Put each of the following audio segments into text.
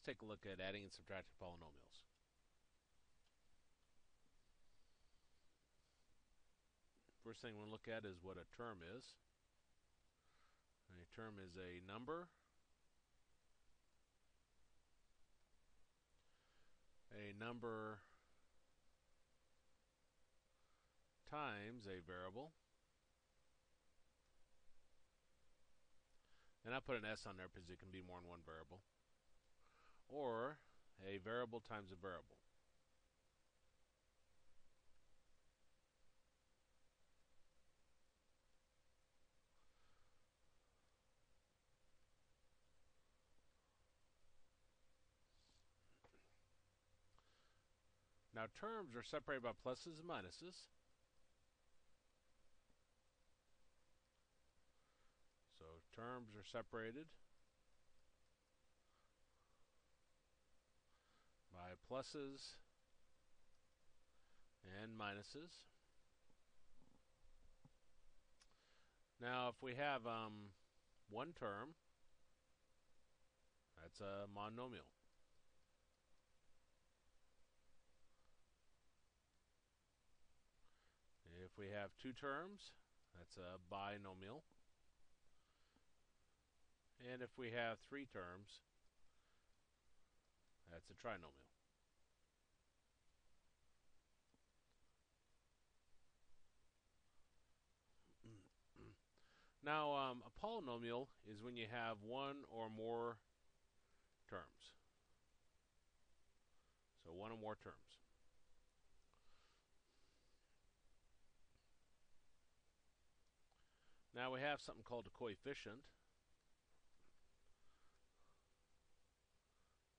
let's take a look at adding and subtracting polynomials. First thing we'll look at is what a term is. A term is a number, times a variable. And I put an S on there because it can be more than one variable. Or a variable times a variable. Now terms are separated by pluses and minuses. So terms are separated by pluses and minuses. Now if we have one term, that's a monomial. If we have two terms, that's a binomial. And if we have three terms, that's a trinomial. Now, a polynomial is when you have one or more terms. So one or more terms. Now we have something called a coefficient.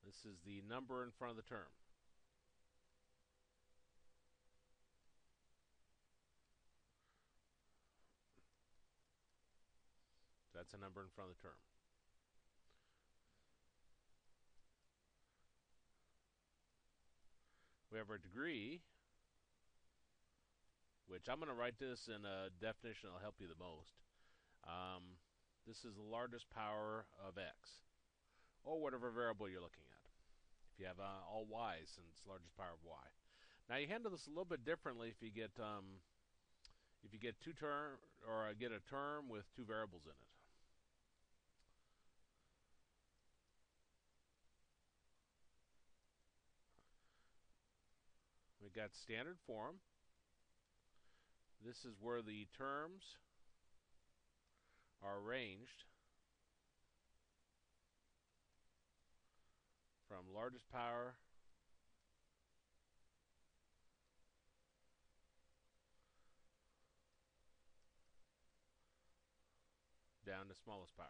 This is the number in front of the term. That's a number in front of the term. We have our degree, which I'm going to write this in a definition that will help you the most. This is the largest power of x, or whatever variable you're looking at. If you have all y's, then it's the largest power of y. Now you handle this a little bit differently if you get two term or get a term with two variables in it. We've got standard form. This is where the terms are arranged from largest power down to smallest power.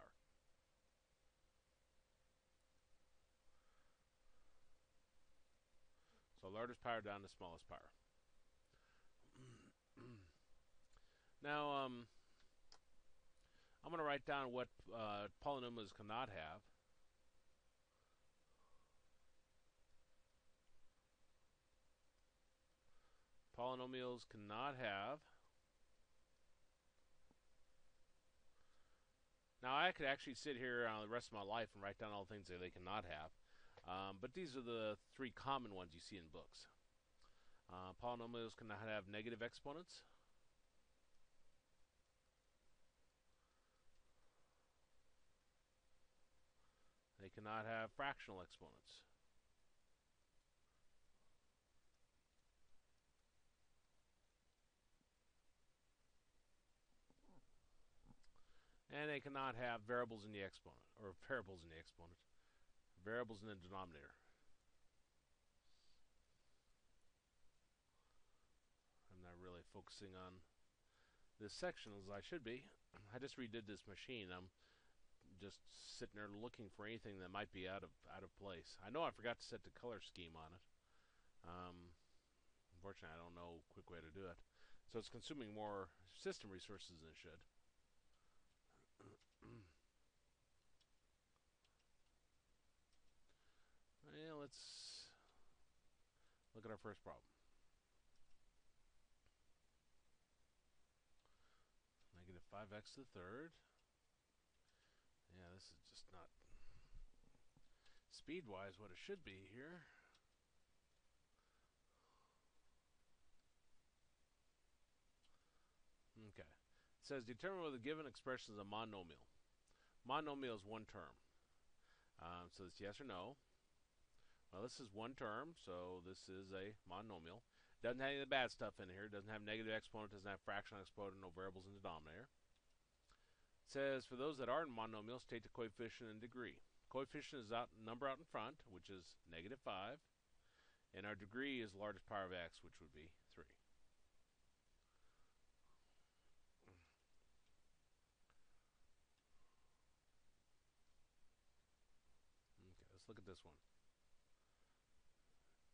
So largest power down to smallest power. Now, I'm going to write down what polynomials cannot have. Polynomials cannot have. Now, I could actually sit here the rest of my life and write down all the things that they cannot have. But these are the three common ones you see in books. Polynomials cannot have negative exponents. They cannot have fractional exponents. And they cannot have variables in the exponent, or variables in the exponent, variables in the denominator. I'm not really focusing on this section as I should be. I just redid this machine. I'm just sitting there looking for anything that might be out of place. I know I forgot to set the color scheme on it. Unfortunately, I don't know a quick way to do it. So it's consuming more system resources than it should. Well, let's look at our first problem. Negative 5x to the third. Yeah, this is just not speed-wise what it should be here. Okay. It says determine whether the given expression is a monomial. Monomial is one term. So it's yes or no. Well, this is one term, so this is a monomial. Doesn't have any of the bad stuff in here. Doesn't have negative exponent, doesn't have fractional exponent, no variables in the denominator. It says for those that are monomials, state the coefficient and degree. Coefficient is number out in front, which is -5, and our degree is the largest power of x, which would be 3. Okay, let's look at this one.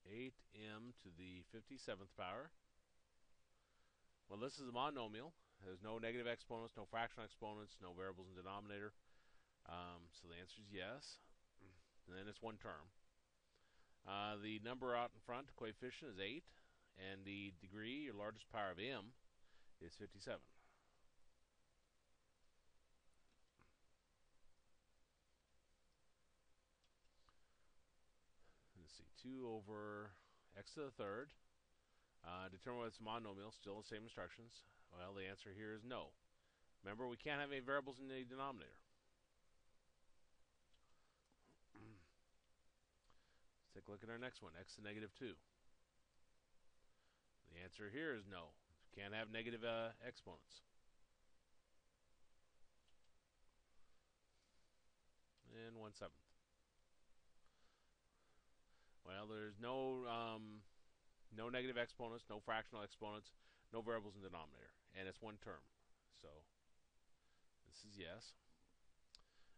8m to the 57th power. Well, this is a monomial. There's no negative exponents, no fractional exponents, no variables in the denominator. So the answer is yes. And then it's one term. The number out in front, the coefficient, is 8. And the degree, your largest power of m, is 57. Let's see, 2 over x to the third. Determine whether it's a monomial, still the same instructions. Well, the answer here is no. Remember, we can't have any variables in the denominator. Let's take a look at our next one, x to the -2. The answer here is no. Can't have negative exponents. And 1/7. Well, there's no negative exponents, no fractional exponents, no variables in the denominator, and it's one term. So this is yes.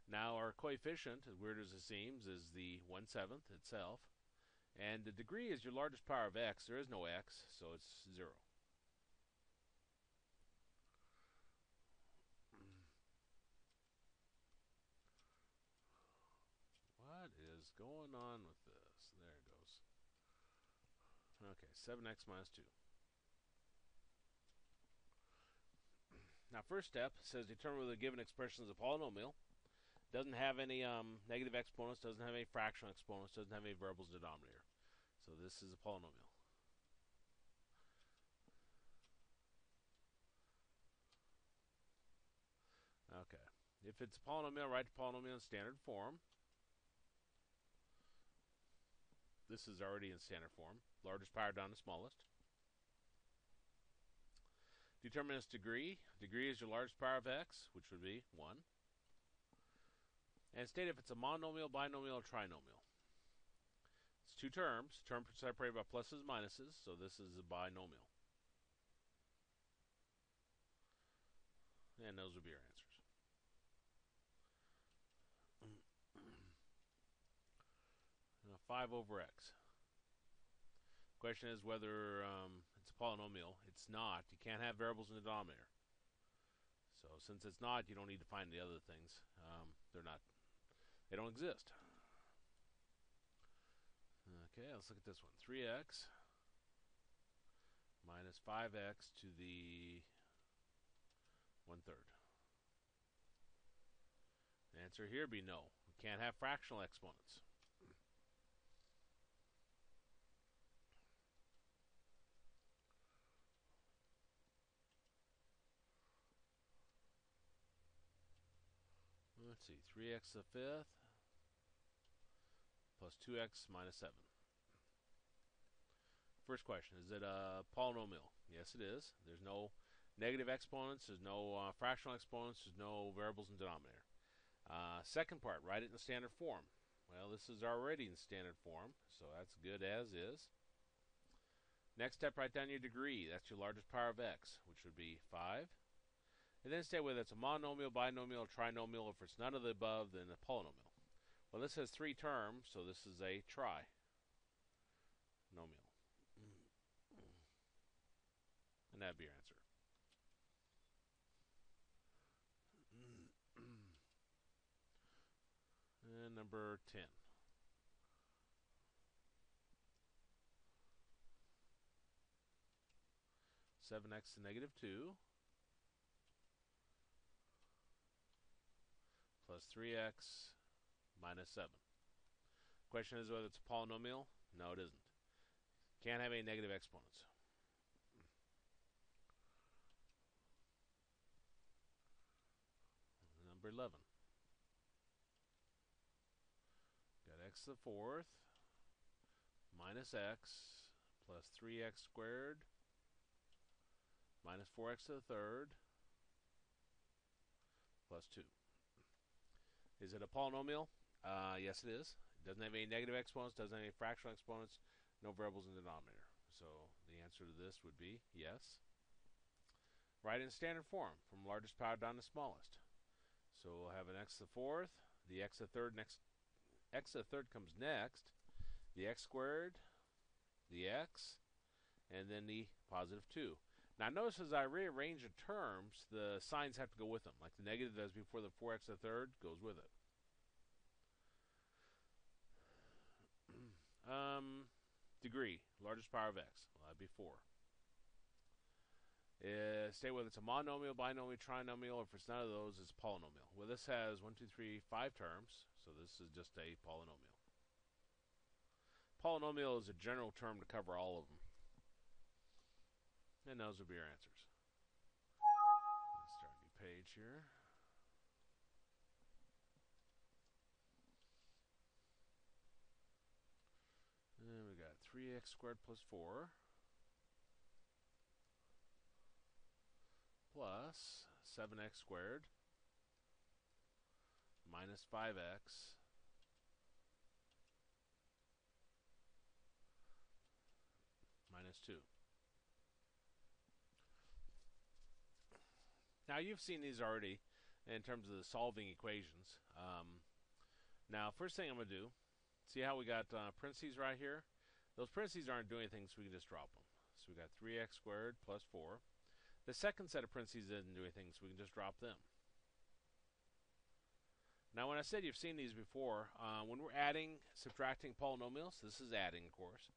Now our coefficient, as weird as it seems, is the 1/7 itself, and the degree is your largest power of x. There is no x, so it's 0. What is going on with this? There it goes. Okay, 7x minus 2. Now, first step says determine whether the given expression is a polynomial. Doesn't have any negative exponents, doesn't have any fractional exponents, doesn't have any variables in the denominator. So this is a polynomial. Okay. If it's a polynomial, write the polynomial in standard form. This is already in standard form. Largest power down to smallest. Determine its degree. Degree is your largest power of x, which would be 1. And state if it's a monomial, binomial, or trinomial. It's two terms. Terms separated by pluses and minuses, so this is a binomial. And those would be our answers. 5 over x. Question is whether it's a polynomial. It's not. You can't have variables in the denominator. So since it's not, you don't need to find the other things. They don't exist. Okay, let's look at this one. 3x minus 5x to the 1/3. The answer here would be no. We can't have fractional exponents. Let's see, 3x to the 5th plus 2x minus 7. First question, is it a polynomial? Yes, it is. There's no negative exponents, there's no fractional exponents, there's no variables in the denominator. Second part, write it in standard form. Well, this is already in standard form, so that's good as is. Next step, write down your degree. That's your largest power of x, which would be 5. And then state whether it's a monomial, binomial, trinomial. If it's none of the above, then a polynomial. Well, this has 3 terms, so this is a trinomial. And that'd be your answer. And number 10. 7x to -2 plus 3x minus 7. Question is whether it's a polynomial. No, it isn't. Can't have any negative exponents. Number 11. Got x to the fourth minus x plus 3x squared minus 4x to the third plus 2. Is it a polynomial? Yes, it is. It doesn't have any negative exponents, doesn't have any fractional exponents, no variables in the denominator. So the answer to this would be yes. Write in standard form from largest power down to smallest. So we'll have an x to the fourth, the x to the third next, x to the third comes next, the x squared, the x, and then the positive 2. Now notice as I rearrange the terms, the signs have to go with them. Like the negative that was before the 4x to the third goes with it. Degree, largest power of x. Well, that'd be 4. State whether it's a monomial, binomial, trinomial, or if it's none of those, it's a polynomial. Well, this has 1, 2, 3, 5 terms, so this is just a polynomial. Polynomial is a general term to cover all of them. And those will be your answers. Let's start a new page here. And we got 3x squared plus 4 plus 7x squared minus 5x minus 2. Now you've seen these already in terms of the solving equations. Now first thing I'm going to do, see how we got parentheses right here? Those parentheses aren't doing anything, so we can just drop them. So we got 3x squared plus 4. The second set of parentheses doesn't do anything, so we can just drop them. Now when I said you've seen these before, when we're adding, subtracting polynomials, this is adding of course,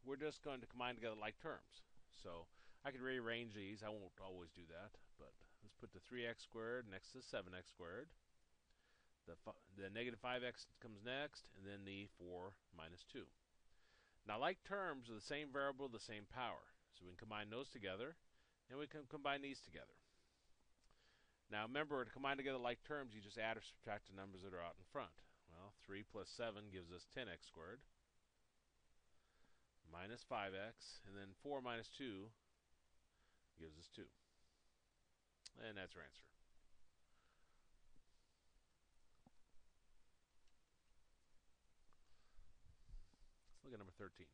we're just going to combine together like terms. So I could rearrange these. I won't always do that, but let's put the 3x squared next to 7x squared. The negative 5x comes next, and then the 4 minus 2. Now like terms are the same variable, the same power. So we can combine those together, and we can combine these together. Now remember, to combine together like terms, you just add or subtract the numbers that are out in front. Well, 3 plus 7 gives us 10x squared minus 5x, and then 4 minus 2 gives us 2. And that's our answer. Let's look at number 13.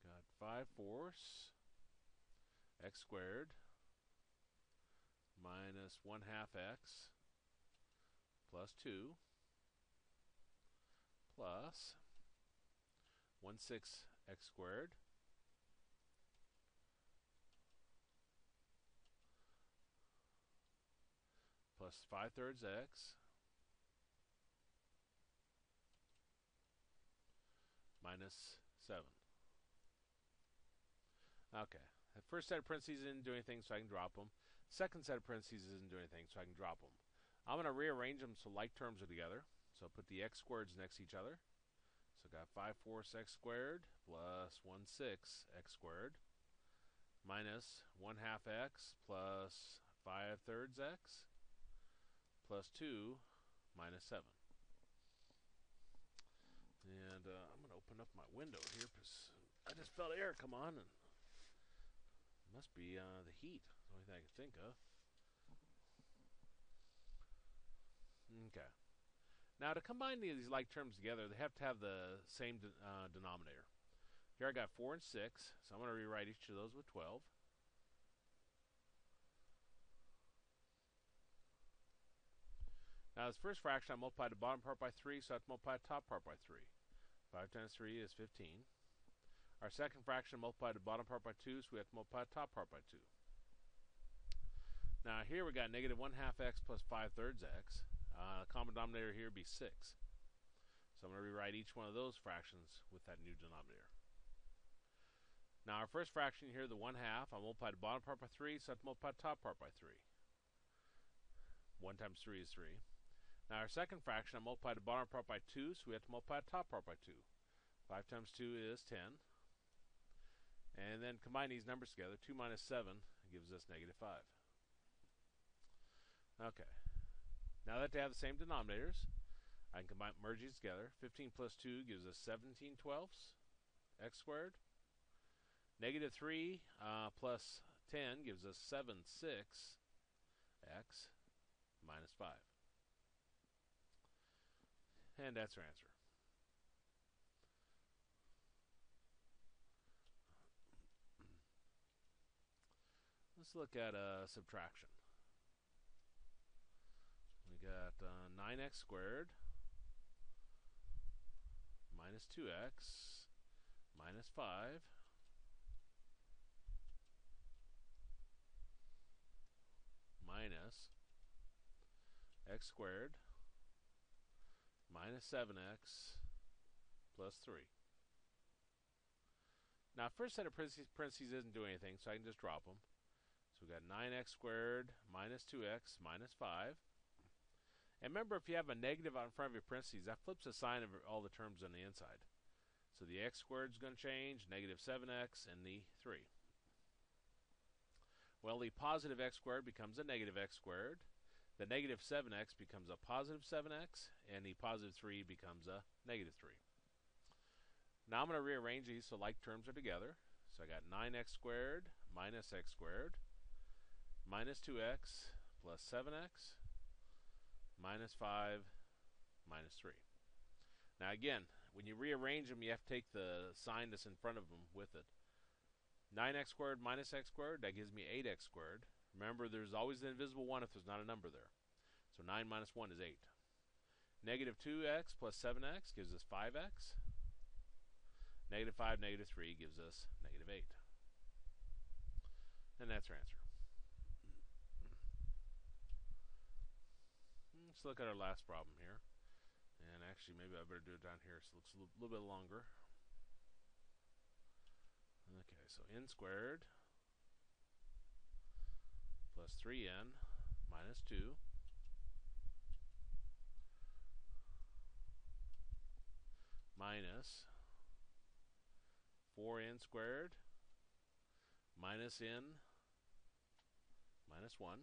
Got 5/4 x squared minus 1/2 x plus 2 plus 1/6 x squared plus 5/3 x minus 7. Okay, the first set of parentheses isn't doing anything, so I can drop them. Second set of parentheses isn't doing anything, so I can drop them. I'm going to rearrange them so like terms are together. So I'll put the x squareds next to each other. So I got 5/4 x squared plus 1/6 x squared minus 1/2 x plus 5/3 x plus 2 minus 7. And I'm going to open up my window here because I just felt air come on, and it must be the heat. That's the only thing I can think of. Okay. Now to combine these like terms together, they have to have the same denominator. Here I got 4 and 6, so I'm going to rewrite each of those with 12. Now this first fraction, I multiplied the bottom part by 3, so I have to multiply the top part by 3. 5 times 3 is 15. Our second fraction, multiplied the bottom part by 2, so we have to multiply the top part by 2. Now here we got negative 1/2 x plus 5/3 x. Common denominator here would be 6. So I'm going to rewrite each one of those fractions with that new denominator. Now our first fraction here, the 1/2, I multiply the bottom part by 3, so I have to multiply the top part by 3. 1 times 3 is 3. Now our second fraction, I multiplied the bottom part by 2, so we have to multiply the top part by 2. 5 times 2 is 10. And then combine these numbers together. 2 minus 7 gives us negative 5. Okay. Now that they have the same denominators, I can merge these together. 15 plus 2 gives us 17 twelfths x squared. Negative 3 plus 10 gives us 7 6 x minus 5. And that's our answer. Let's look at subtraction. We got 9x squared minus 2x minus 5 minus x squared minus 7x plus 3. Now, first set of parentheses isn't doing anything, so I can just drop them. So we got 9x squared minus 2x minus 5. And remember, if you have a negative out in front of your parentheses, that flips the sign of all the terms on the inside. So the x squared is going to change, negative 7x, and the 3. Well, the positive x squared becomes a negative x squared. The negative 7x becomes a positive 7x, and the positive 3 becomes a negative 3. Now I'm going to rearrange these so like terms are together. So I got 9x squared minus x squared minus 2x plus 7x minus 5 minus 3. Now again, when you rearrange them, you have to take the sign that's in front of them with it. 9x squared minus x squared, that gives me 8x squared. Remember, there's always an invisible 1 if there's not a number there. So 9 minus 1 is 8. Negative 2x plus 7x gives us 5x. Negative 5, negative 3 gives us negative 8. And that's our answer. Let's look at our last problem here. And actually, maybe I better do it down here so it looks a little bit longer. Okay, so n squared plus 3n minus 2 minus 4n squared minus n minus 1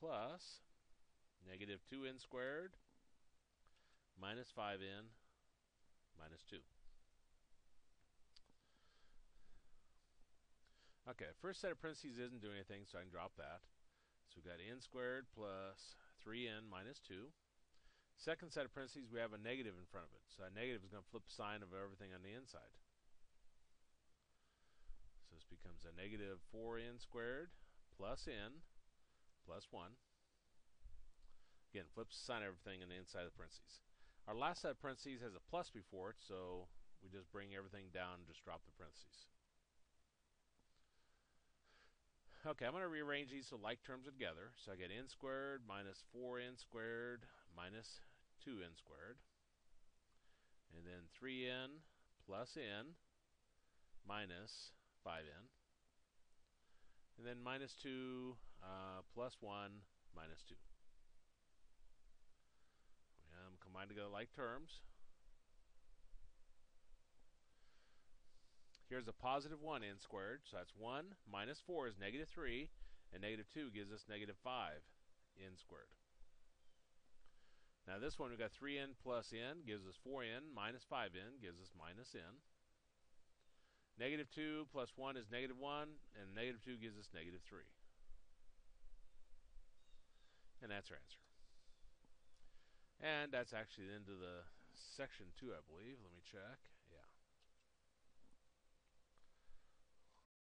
plus negative 2n squared minus 5n minus 2. Okay, first set of parentheses isn't doing anything, so I can drop that. So we've got n squared plus 3n minus 2. Second set of parentheses, we have a negative in front of it. So that negative is going to flip the sign of everything on the inside. So this becomes a negative 4n squared plus n plus 1. Again, flips the sign of everything on the inside of the parentheses. Our last set of parentheses has a plus before it, so we just bring everything down and just drop the parentheses. Okay, I'm going to rearrange these so like terms are together. So I get n squared minus 4n squared minus 2n squared. And then 3n plus n minus 5n. And then minus 2 plus 1 minus 2. Combine together like terms. Here's a positive 1 n squared, so that's 1 minus 4 is negative 3, and negative 2 gives us negative 5 n squared. Now this one, we've got 3n plus n gives us 4n minus 5n gives us minus n. Negative 2 plus 1 is negative 1, and negative 2 gives us negative 3. And that's our answer. And that's actually the end of the section 2, I believe. Let me check.